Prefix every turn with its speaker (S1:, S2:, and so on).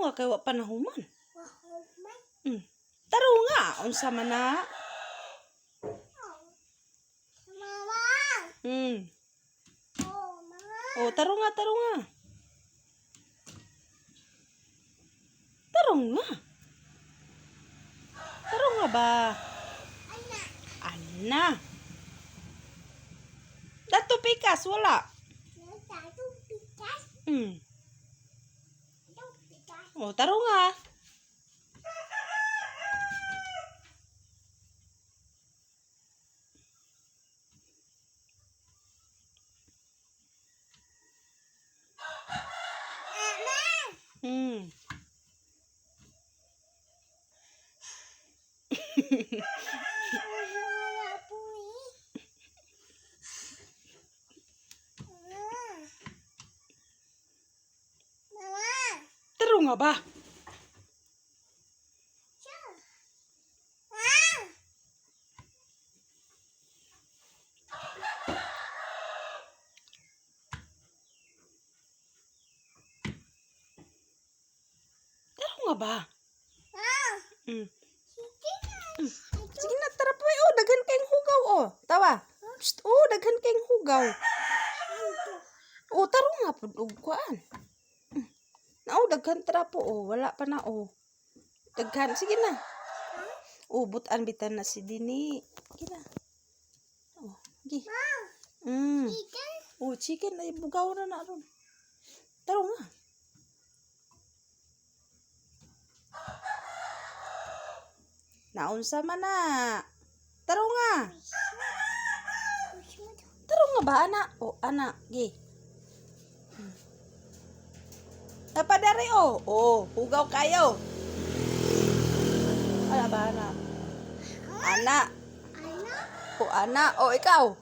S1: nga kay wa panahuman. Taro nga unsa man na?
S2: Mama.
S1: Oh, taro nga. Taro nga. Taro nga ba? Ana. Dato pikas wala. Oh, taro nga. Taro nga ba? Taro nga ba? Sige na, tara po. Oh, daghan kayong hugaw. Oh, tawa. Psst, oh, daghan kayong hugaw. Oh, taro nga po. Kuan. Daghan tara po. Oh, wala pa na. Oh, daghan. Sige na. Oh, butan bitan na si Dini. Sige na. Oh, gi. Oh, chicken. Ay, bugaw na na ron. Taro nga. Naunsa man na. Taro nga. Taro nga ba, ana? Oh, ana. Gi. Napadari, oh. Oh, hugaw kayo. Ala ba, ana? Ana. Oh, ana. Oh, ikaw.